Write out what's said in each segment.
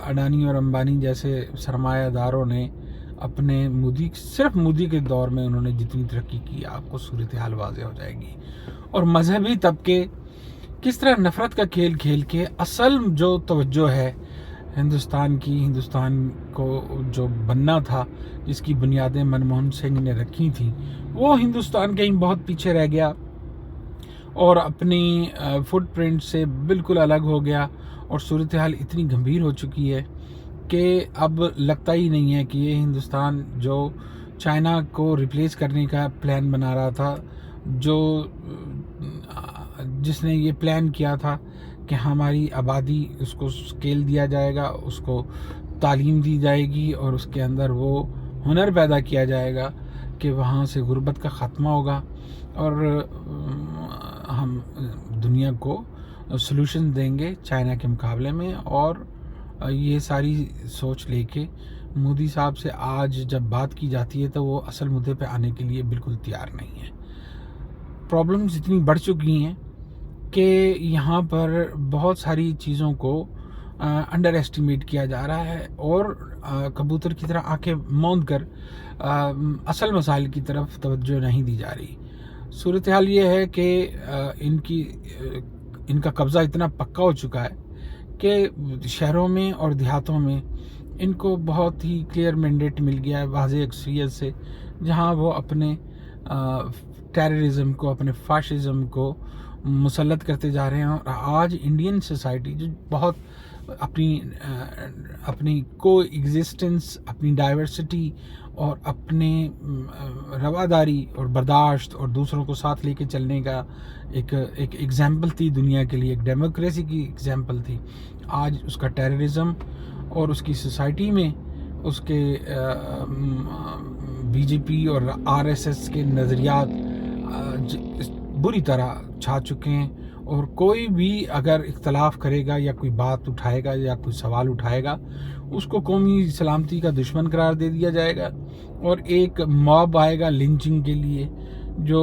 اڈانی اور امبانی جیسے سرمایہ داروں نے اپنے صرف مودی کے دور میں انہوں نے جتنی ترقی کی، آپ کو صورتحال واضح ہو جائے گی. اور مذہبی طبقے کس طرح نفرت کا کھیل کھیل کے اصل جو توجہ ہے ہندوستان کو جو بننا تھا، جس کی بنیادیں منموہن سنگھ نے رکھی تھیں، وہ ہندوستان کہیں بہت پیچھے رہ گیا اور اپنی فٹ پرنٹ سے بالکل الگ ہو گیا. اور صورتحال اتنی گمبھیر ہو چکی ہے کہ اب لگتا ہی نہیں ہے کہ یہ ہندوستان جو چائنا کو ریپلیس کرنے کا پلان بنا رہا تھا، جس نے یہ پلان کیا تھا کہ ہماری آبادی اس کو اسکیل دیا جائے گا، اس کو تعلیم دی جائے گی اور اس کے اندر وہ ہنر پیدا کیا جائے گا کہ وہاں سے غربت کا خاتمہ ہوگا اور ہم دنیا کو سلوشن دیں گے چائنا کے مقابلے میں. اور یہ ساری سوچ لے کے مودی صاحب سے آج جب بات کی جاتی ہے تو وہ اصل مدعے پہ آنے کے لیے بالکل تیار نہیں ہے. پرابلمز اتنی بڑھ چکی ہیں کہ یہاں پر بہت ساری چیزوں کو انڈر ایسٹیمیٹ کیا جا رہا ہے اور کبوتر کی طرح آنکھیں موند کر اصل مسائل کی طرف توجہ نہیں دی جا رہی. صورتحال یہ ہے کہ ان کا قبضہ اتنا پکا ہو چکا ہے کہ شہروں میں اور دیہاتوں میں ان کو بہت ہی کلیئر مینڈیٹ مل گیا ہے واضح اکثریت سے، جہاں وہ اپنے ٹیررزم کو، اپنے فاشزم کو مسلط کرتے جا رہے ہیں. اور آج انڈین سوسائٹی جو بہت اپنی کو ایگزسٹنس، اپنی ڈائیورسٹی اور اپنے رواداری اور برداشت اور دوسروں کو ساتھ لے کے چلنے کا ایک ایگزامپل تھی دنیا کے لیے، ایک ڈیموکریسی کی ایگزامپل تھی، آج اس کا ٹیررزم اور اس کی سوسائٹی میں اس کے بی جے پی اور آر ایس ایس کے نظریات بری طرح چھا چکے ہیں. اور کوئی بھی اگر اختلاف کرے گا یا کوئی بات اٹھائے گا یا کوئی سوال اٹھائے گا، اس کو قومی سلامتی کا دشمن قرار دے دیا جائے گا اور ایک موب آئے گا لنچنگ کے لیے، جو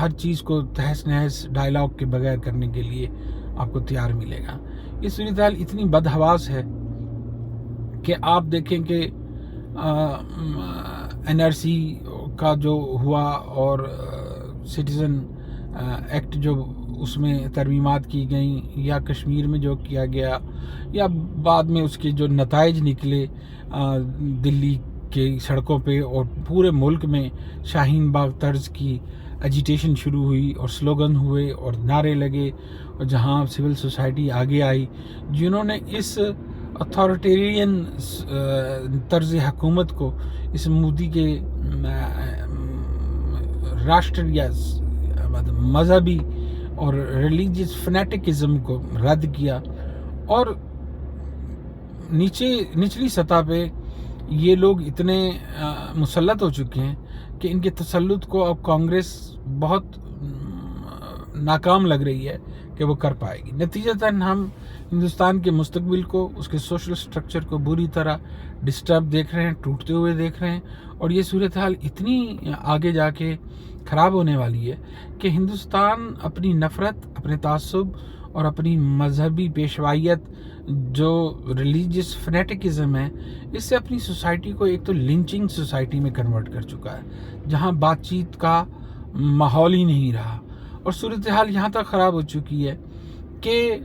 ہر چیز کو تہس نہس ڈائلاگ کے بغیر کرنے کے لیے آپ کو تیار ملے گا. یہ صورتحال اتنی بدحواس ہے کہ آپ دیکھیں کہ این آر سی کا جو ہوا اور سٹیزن ایکٹ جو اس میں ترمیمات کی گئیں، یا کشمیر میں جو کیا گیا، یا بعد میں اس کے جو نتائج نکلے دلی کی سڑکوں پہ اور پورے ملک میں شاہین باغ طرز کی ایجیٹیشن شروع ہوئی اور سلوگن ہوئے اور نعرے لگے، اور جہاں سول سوسائٹی آگے آئی، جنہوں نے اس اتھارٹیرین طرز حکومت کو، اس مودی کے راشٹریہ مذہبی اور ریلیجیس فنیٹکزم کو رد کیا. اور نچلی سطح پہ یہ لوگ اتنے مسلط ہو چکے ہیں کہ ان کے تسلط کو اب کانگریس بہت ناکام لگ رہی ہے کہ وہ کر پائے گی. نتیجتاً ہم ہندوستان کے مستقبل کو، اس کے سوشل سٹرکچر کو بری طرح ڈسٹرب دیکھ رہے ہیں، ٹوٹتے ہوئے دیکھ رہے ہیں. اور یہ صورتحال اتنی آگے جا کے خراب ہونے والی ہے کہ ہندوستان اپنی نفرت، اپنے تعصب اور اپنی مذہبی پیشوائیت، جو ریلیجیس فنیٹکزم ہے، اس سے اپنی سوسائٹی کو ایک تو لنچنگ سوسائٹی میں کنورٹ کر چکا ہے، جہاں بات چیت کا ماحول ہی نہیں رہا. اور صورتحال یہاں تک خراب ہو چکی ہے کہ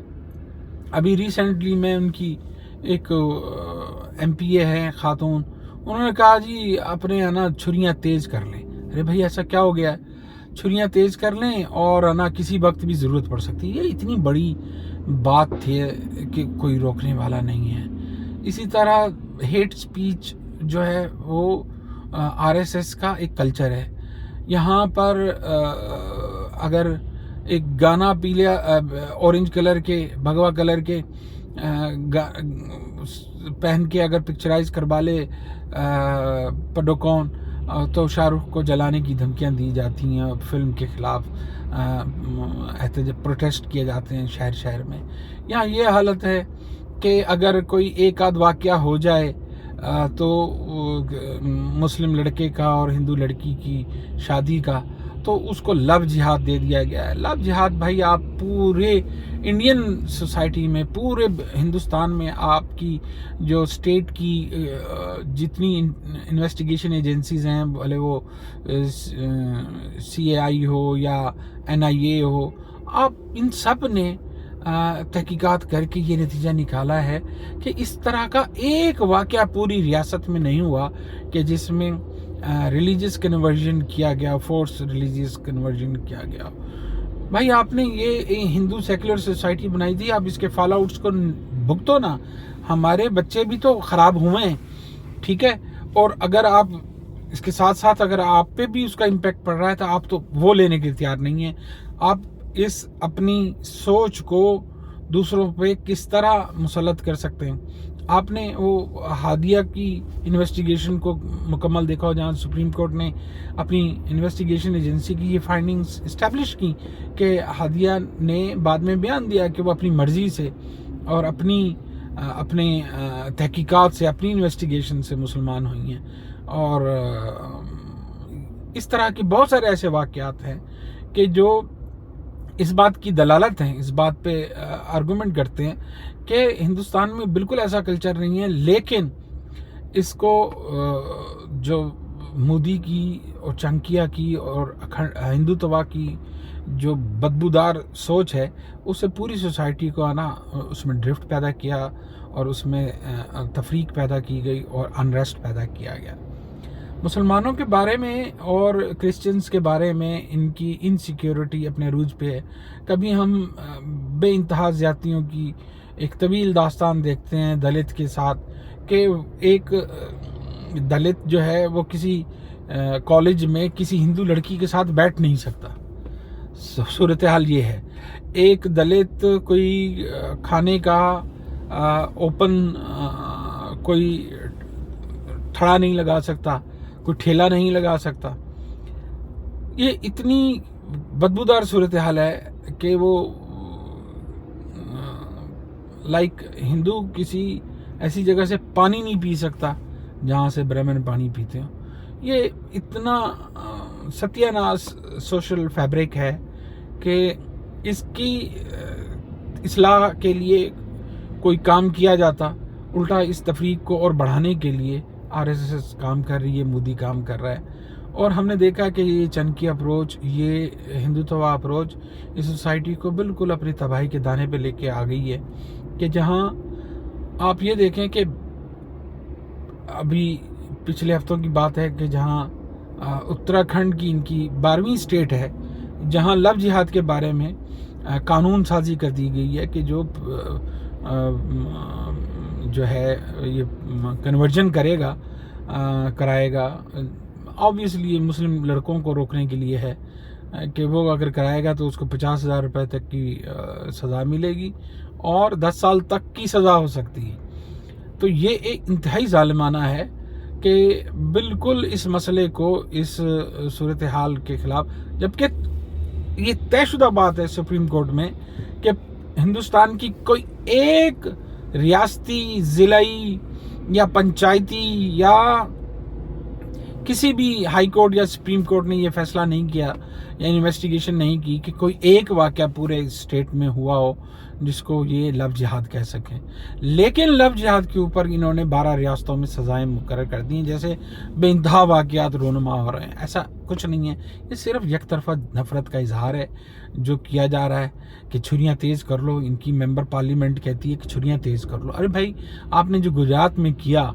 ابھی ریسنٹلی میں ان کی ایک ایم پی اے ہے خاتون، انہوں نے کہا جی اپنے چھریاں تیز کر لیں. ارے بھائی ایسا کیا ہو گیا ہے؟ چھریاں تیز کر لیں اور کسی وقت بھی ضرورت پڑ سکتی ہے. یہ اتنی بڑی بات تھی کہ کوئی روکنے والا نہیں ہے. اسی طرح ہیٹ سپیچ جو ہے وہ آر ایس ایس کا ایک کلچر ہے. یہاں پر اگر ایک گانا پیلے اورنج کلر کے، بھگوا کلر کے پہن کے اگر پکچرائز کروا لے پڈوکون، تو شاہ رخ کو جلانے کی دھمکیاں دی جاتی ہیں، فلم کے خلاف پروٹیسٹ کیے جاتے ہیں شہر شہر میں. یہاں یہ حالت ہے کہ اگر کوئی ایک آدھ واقعہ ہو جائے تو مسلم لڑکے کا اور ہندو لڑکی کی شادی کا، تو اس کو لو جہاد دے دیا گیا ہے. لو جہاد بھائی آپ پورے انڈین سوسائٹی میں، پورے ہندوستان میں آپ کی جو اسٹیٹ کی جتنی انویسٹیگیشن ایجنسیز ہیں، بھلے وہ CAI ہو یا NIA ہو، آپ ان سب نے تحقیقات کر کے یہ نتیجہ نکالا ہے کہ اس طرح کا ایک واقعہ پوری ریاست میں نہیں ہوا کہ جس میں ریلیجیس کنورژن کیا گیا، فورس ریلیجیس کنورژن کیا گیا. بھائی آپ نے یہ ہندو سیکولر سوسائٹی بنائی تھی، آپ اس کے فال آؤٹس کو بھگتو نا. ہمارے بچے بھی تو خراب ہوئے ہیں، ٹھیک ہے. اور اگر آپ اس کے ساتھ ساتھ اگر آپ پہ بھی اس کا امپیکٹ پڑ رہا ہے تو آپ تو وہ لینے کے تیار نہیں ہیں. آپ اس اپنی سوچ کو دوسروں پہ کس طرح مسلط کر سکتے ہیں؟ آپ نے وہ ہادیہ کی انویسٹیگیشن کو مکمل دیکھا ہو، جہاں سپریم کورٹ نے اپنی انویسٹیگیشن ایجنسی کی یہ فائنڈنگز اسٹیبلش کی کہ ہادیہ نے بعد میں بیان دیا کہ وہ اپنی مرضی سے اور اپنے تحقیقات سے، اپنی انویسٹیگیشن سے مسلمان ہوئی ہیں. اور اس طرح کے بہت سارے ایسے واقعات ہیں کہ جو اس بات کی دلالت ہیں، اس بات پہ آرگومنٹ کرتے ہیں کہ ہندوستان میں بالکل ایسا کلچر نہیں ہے. لیکن اس کو جو مودی کی اور چنکیا کی اور ہندوتوا کی جو بدبودار سوچ ہے، اس سے پوری سوسائٹی کو آنا، اس میں ڈرفٹ پیدا کیا اور اس میں تفریق پیدا کی گئی اور انریسٹ پیدا کیا گیا. مسلمانوں کے بارے میں اور کرسچنز کے بارے میں ان کی انسیکیورٹی اپنے عروج پہ ہے. کبھی ہم بے انتہا زیادتیوں کی ایک طویل داستان دیکھتے ہیں دلت کے ساتھ، کہ ایک دلت جو ہے وہ کسی کالج میں کسی ہندو لڑکی کے ساتھ بیٹھ نہیں سکتا. صورتحال یہ ہے. ایک دلت کوئی کھانے کا اوپن کوئی ٹھڑا نہیں لگا سکتا، کوئی ٹھیلا نہیں لگا سکتا. یہ اتنی بدبودار صورتحال ہے کہ وہ ہندو کسی ایسی جگہ سے پانی نہیں پی سکتا جہاں سے برہمن پانی پیتے ہوں. یہ اتنا ستیہ ناش سوشل فیبرک ہے کہ اس کی اصلاح کے لیے کوئی کام کیا جاتا، الٹا اس تفریق کو اور بڑھانے کے لیے RSS کام کر رہی ہے، مودی کام کر رہا ہے. اور ہم نے دیکھا کہ یہ چنکی اپروچ، یہ ہندوتوا اپروچ اس سوسائٹی کو بالکل اپنی تباہی کے دانے پہ لے کے آ گئی ہے. کہ جہاں آپ یہ دیکھیں کہ ابھی پچھلے ہفتوں کی بات ہے کہ جہاں اتراکھنڈ کی ان کی 12ویں اسٹیٹ ہے جہاں لو جہاد کے بارے میں قانون سازی کر دی گئی ہے کہ جو ہے یہ کنورژن کرائے گا. آبویسلی مسلم لڑکوں کو روکنے کے لیے ہے کہ وہ اگر کرائے گا تو اس کو 50,000 روپے تک کی سزا ملے گی اور 10 سال تک کی سزا ہو سکتی ہے. تو یہ ایک انتہائی ظالمانہ ہے کہ بالکل اس مسئلے کو اس صورتحال کے خلاف، جبکہ یہ طے شدہ بات ہے سپریم کورٹ میں کہ ہندوستان کی کوئی ایک ریاستی، ضلعی یا پنچایتی یا کسی بھی ہائی کورٹ یا سپریم کورٹ نے یہ فیصلہ نہیں کیا یا انویسٹیگیشن نہیں کی کہ کوئی ایک واقعہ پورے اسٹیٹ میں ہوا ہو جس کو یہ لو جہاد کہہ سکیں. لیکن لو جہاد کے اوپر انہوں نے 12 ریاستوں میں سزائیں مقرر کر دی ہیں، جیسے بے انتہا واقعات رونما ہو رہے ہیں. ایسا کچھ نہیں ہے، یہ صرف یک طرفہ نفرت کا اظہار ہے جو کیا جا رہا ہے کہ چھریاں تیز کر لو. ان کی ممبر پارلیمنٹ کہتی ہے کہ چھریاں تیز کر لو. ارے بھائی، آپ نے جو گجرات میں کیا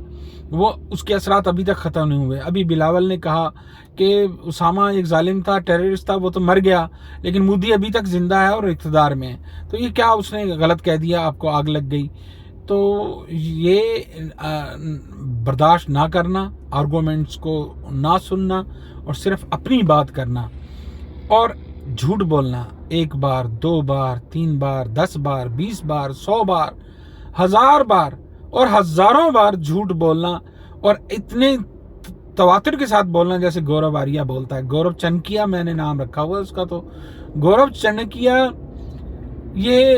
وہ اس کے اثرات ابھی تک ختم نہیں ہوئے. ابھی بلاول نے کہا کہ اسامہ ایک ظالم تھا، ٹیررسٹ تھا، وہ تو مر گیا، لیکن مودی ابھی تک زندہ ہے اور اقتدار میں ہے. تو یہ کیا اس نے غلط کہہ دیا، آپ کو آگ لگ گئی؟ تو یہ برداشت نہ کرنا، آرگومنٹس کو نہ سننا اور صرف اپنی بات کرنا اور جھوٹ بولنا، 1 بار 2 بار 3 بار 10 بار 20 بار 100 بار 1000 بار اور ہزاروں بار جھوٹ بولنا، اور اتنے تواتر کے ساتھ بولنا جیسے گورو آریہ بولتا ہے. گورو چنکیا میں نے نام رکھا ہوا اس کا. تو گورو چنکیا یہ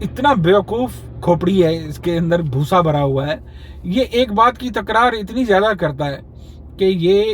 اتنا بیوقوف کھوپڑی ہے، اس کے اندر بھوسا بھرا ہوا ہے. یہ ایک بات کی تکرار اتنی زیادہ کرتا ہے کہ یہ